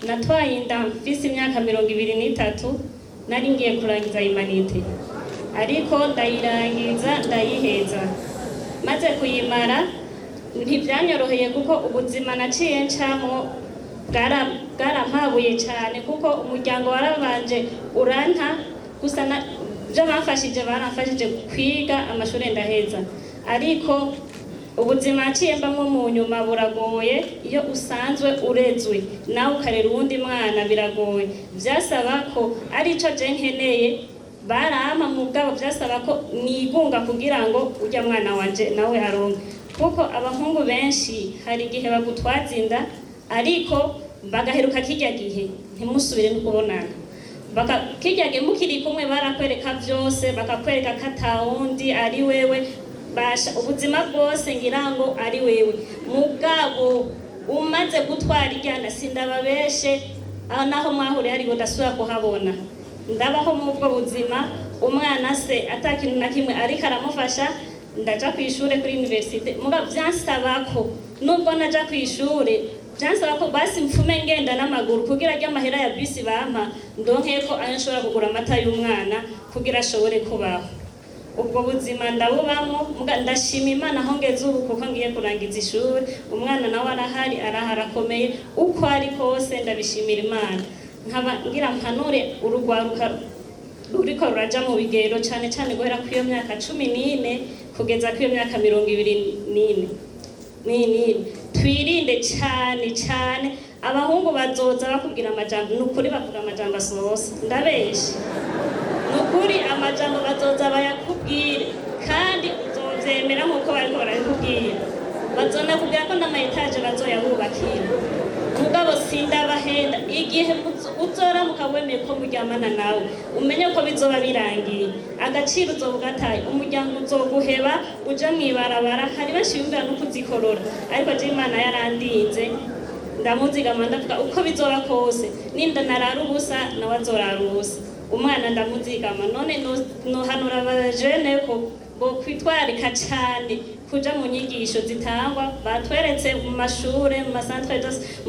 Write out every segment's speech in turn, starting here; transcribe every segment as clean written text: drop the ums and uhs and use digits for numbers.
natwaye inda mfise imyaka 23 nari ngiye kurangiza humanite ariko ndayirangiza ndayiheza maze kuyimara ntibyanyoroheye kuko ubuzima naciye ncamo bwarampabuye cyane kuko umuryango warabanje uranta gusa byo baramfashije kwiga amashuri ndaheza ariko ubuzima naciye mbamwo mu nyuma buragoye iyo usanzwe urezwe nawe ukarera uwundi mwana biragoye byasaba ko arico je nkeneye barama mu bwabo byasaba ko nigunga kugira ngo ujya mwana wanje nawe aronke kuko abahungu benshi hari igihe bagutwazinda ariko bagaheruka kijya gihe ntimusubire no kubonana kijya gihe mukiri kumwe barakwereka byose bakakwereka katawundi ari wewe basha ubuzima bwose ngira ngo ari wewe mugabo umaze gutwara iryana sindababeshe naho mwahuri hari ngo ndasubira kuhabona ndabaho mu bwo buzima umwana se atakintu na kimwe ariko aramufasha ndaja kwishure kuri universite muga byansaba ko nubwo naja kwishure byansaba ko basi mfume ngenda n'amaguru kugira ajya amahera ya bisi bampa ndonke ko ayo nshobora kugura amata y'umwana kugira ashobore kubaho ubwo buzima ndabubamo muga ndashima Imana aho ngeze ubu kuko ngiye kurangiza ishuri umwana nawe arahari araharakomeye uko ari kose ndabishimira Imana nkaba ngira mpanure urugwaruka ruriko ruraja mu bigero cyane cyane guhera ku iyo myaka 14 kugeza ku iyo myaka 24 twirinde cyane abahungu bazoza bakubwira amajambo nukuri bavuga amajambo asohosa ndabeshe nukuri amajambo bazoza bayakubwire kandi uzovyemera nkuko bariko barabikubwira bazona kubwira ko n'amayetaje bazoyahubakira mugabo sindabahenda igihe uzoramuka wemeye ko muryamana nawe umenye ko bizoba birangiye agaciro uzobugataye umuryango uzoguheba uja mwibarabara hari benshi yumvira no kuzikorora ariko je Imana yarandinze ndamuzigama ndavuga uko bizoba kose ninda narara ubusa nawe azorara ubusa umwana ndamuzigama none nohanura abajene ko bo kwitwarika cyane kuja mu nyigisho zitangwa batweretse mu mashure mu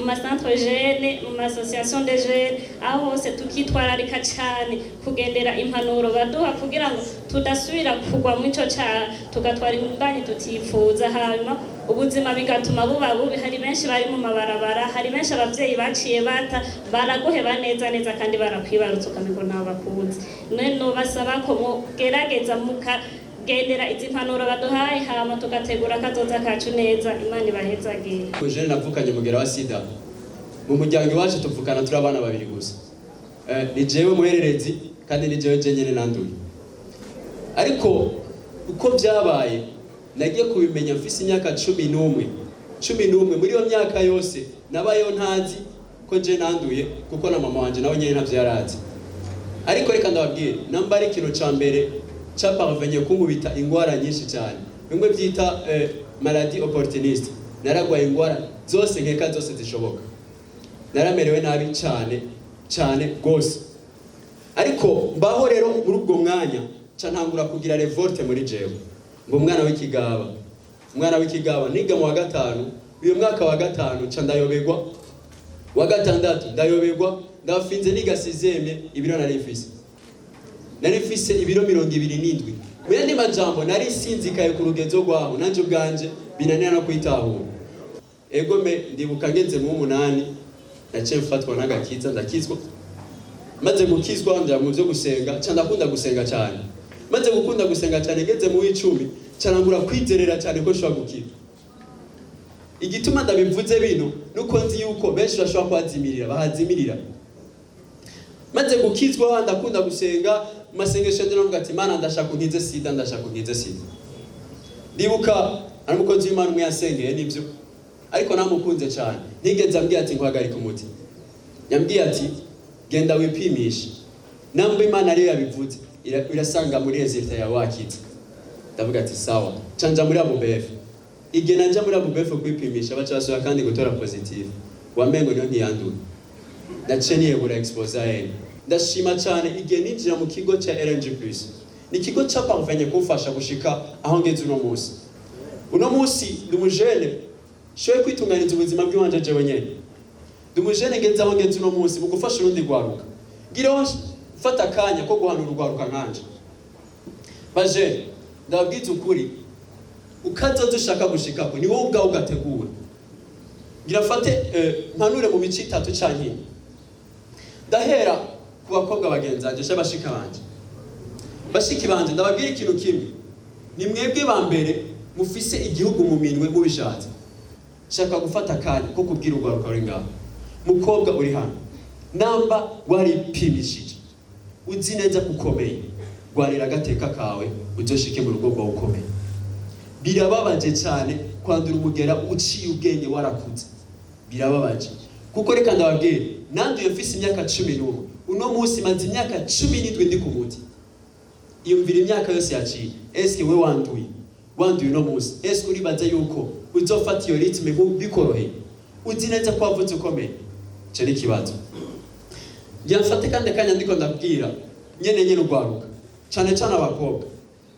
macentre jeune mu association de jeunes aho hose tukitwararika cyane kugendera impanuro baduha kugira ngo tudasubira kugwa mu ico cyaha tugatwara imbanyi tutifuza hanyuma ubuzima bigatuma buba bubi hari benshi bari mu mabarabara hari benshi abavyeyi baciye bata baraguheba neza kandi barakwibarutsa ukamenya nabo bakunze none no basaba ko mugerageza gendera izi mpanuro baduhaye hama tugategura kazoza kacu neza Imana ibahezagire kujene navukanye mugera wa sida mu muryango wacu tuvukana turi abana babiri gusa ni jewe muhererezi kandi ni jewe jenyene nanduye ariko uko byabaye nagiye kubimenya mfise imyaka 11 muri iyo myaka yose nabayeho ntazi ko je nanduye kuko na mama wanje nawe nyene ntavyo yarazi ariko reka ndababwire namba ari kino ca mbere cyaparvenye kunkubita ingwara nyinshi cyane bimwe byita maladie opportuniste naragwaye ingwara zose nkeka zose zishoboka naramerewe nabi cyane gose ariko mbaho rero muri ubwo mwanya ntangura kugira revolte muri jewe ngo umwana w'ikigaba niga mu wa gatanu uyu mwaka wa gatanu ndayobegwa wa gatandatu ndayobegwa ndafinze niga 6e ibiro nari mfise ibiro 27 mu yandi majambo nari sinzikaye ku rugenzo rwaho nanje ubwanje binanira no kwitahura egome ndibuka ngeze mu 8 naciye mfatwa n'agakiza ndakizwa maze gukizwa njya mu byo gusenga ndakunda gusenga cyane maze gukunda gusenga cyane ngeze mu 10 cyarangura kwizerera cyane ko shobora gukira igituma ndabivuze bino nuko nzi yuko benshi bashobora kwazimirira bahazimirira maze gukizwa ndakunda gusenga masengesho ndinavuga ati Mana ndashaka unkize sida ndibuka ari umukozi w'Imana umwe yasengeye nibyo ariko namukunze cyane ntigeze ambwiye ati nkwagarika umuti yambwiye ati genda wipimisha namba Imana ariyo yabivuze irasanga muri resulta ya wakiza ndavuga ati sawa canja muri ABUBF igena nja muri ABUBF kwipimisha bacasura kandi gutora positive wamengo niyo ntiyanduye ndaceniye bura expose ndashima cyane igihe ninjira mu kigo cya RNG+ ni kigo cyaparvenye kumfasha gushika aho ngeze uno munsi ndi umujene shoye kwitunganiza ubuzima bw'iwanje jewe nyene dumujene ngenza wangenza uno munsi mu gufasha urundi rwaruka ngira fata akanya ko guhanura urwaruka nkanje baje ndababwiza ukuri ukaza dushaka gushikako ni wowe ubwawe ugategura ngira fate mpanure mu bice 3 canke ndahera ku bakobwa bagenzanje shabashika banje bashiki banje ndababwira ikintu kimwe ni mwebwe ba mbere mufise igihugu mu minwe mubishatse shaka gufata akanya ko kubwira urwaruka ruri ngaho mukobwa uri hano namba waripimishije uzi neza kukomeye rwarira agateka kawe uzoshike mu rugo rwawe ukomeye birababaje cyane kwandura umugera uciye ubwenge warakuze birababaje kuko reka ndababwira nanduye mfise imyaka 11 uno munsi maze imyaka 17 ndi ku muti iyumvira imyaka yose yaciye eske we wanduye uno munsi eske uribaza yuko uzofata iyo ritme bikoroheye uzi neza ko wavutse ukomeye cyo ni kibazo byamfate kandi kanya ndiko ndabwira nyene urwaruka cyane abakobwa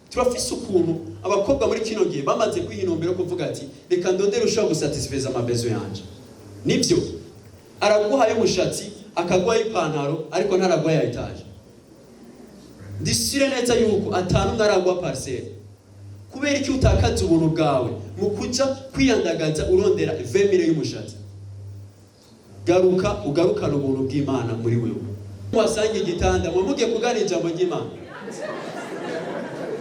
turafise ukuntu abakobwa muri kino gihe bamaze kwihinombera kuvuga ati reka ndondere ushobora gusatisfeza amabezo yanje nivyo araguhaye umushatsi akaguhaye ipantaro ariko ntaraguhaye etaje ndisire neza yuko atanu ntaragwa parcelle kubera iki utakaza ubuntu bwawe mu kuja kwiyandagaza urondera 20,000 y'umushatsi garuka ugarukana ubuntu bw'Imana muri wewe wasanga igitanda mugiye kugana ijambo ry'Imana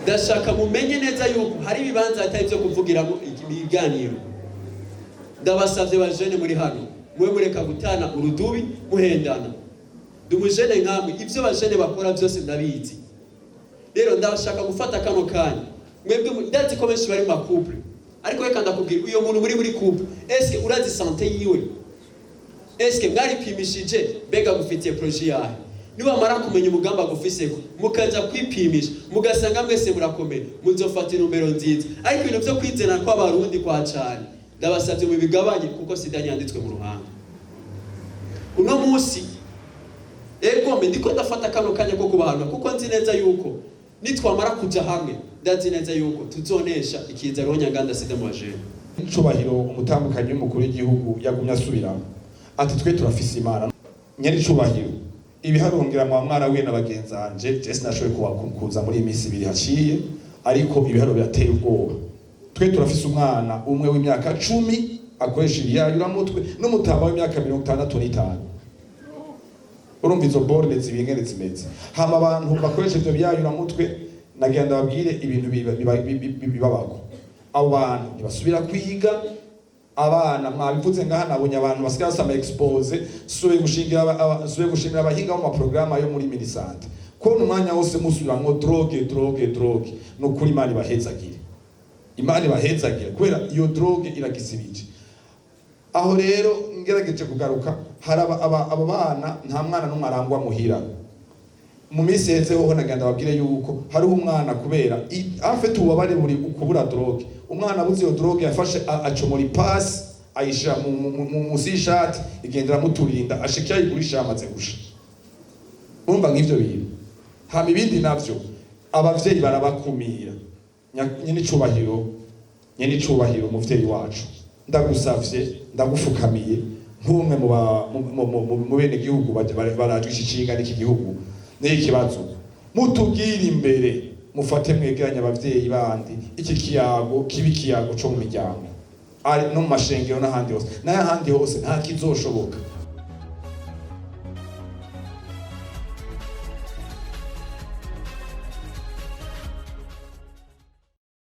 ndashaka mumenye neza yuko hari ibibanza atari byo kuvugiramo ibiganiro ndabasavye bajene muri hano mwe mureka gutana urudubi muhendana dumujene nkamwe ivyo bajene bakora byose ndabizi rero ndashaka gufata kano kanya mwebwe ndazi ko benshi bari mu couple ariko reka ndakubwira uyo muntu muri couple eske urazi santé yiwe eske mwaripimishije bega gufitiye projet yahe niba mara kumenya umugamba gufiseko mukaja kwipimisha mugasanga mwese murakomeye muzofata numero nziza ariko ibintu byo kwizena kwa barundi kwa cyane ndabasavye mu bigabanye kuko sida nyanditswe mu ruhanga uno munsi ego mbe ndiko ndafata kano kanya ko kubahanwa kuko nzi neza yuko nitwamara kuja hamwe ndazi neza yuko tuzonesha ikiza ronyanganda sida mu bajene icubahiro umutambukanyi w'umukuru w'igihugu yagumye asubiramo ati twe turafise Imana nyari icubahiro ibiharongera mu mwana we n'abagenzanje je sinashoboye kuza muri imisi 2 haciye ariko ibiharo birateye ubwoba twe turafise umwana umwe w'imyaka 10 akoresha ibiyayura mutwe n'umutamba w'imyaka 65 urumva izo borne zibingere zimeze hama abantu bakoresha ibyo biyayura mutwe nagenda babwire ibintu bibabako abo bantu ntibasubira kwiga abana mwabivuze ngaha nabonye abantu basigaye basama expose suye gushimira abahinga mu maprograma yo muri Minisante ko umwanya wose musubiramwo drogue no kuri Imana bahezagire kubera iyo drogue iragisibije aho rero ngerageje kugaruka hari aba bana nta mwana n'umwe arangwa muhira mu minsi heze ho nagenda babwire yuko hari umwana kubera afite ububabare buri kubura drogue umwana abuze iyo drogue yafashe acomora ipasi ayishira mu sishati igendera muturinda ashikiye ayigurisha amaze gusha umva nk'ivyo bintu hama ibindi navyo abavyeyi barabakumira nyene icubahiro muvyeyi wacu ndagusavye ndagufukamiye nk'umwe mu bene gihugu barajwe ikicinga n'iki gihugu n'ikibazo mutubwire imbere mufate mwegeranya abavyeyi bandi iki kiyago kibi kiyago cyo mu miryango ari no mashengero n'ahandi hose nta kizoshoboka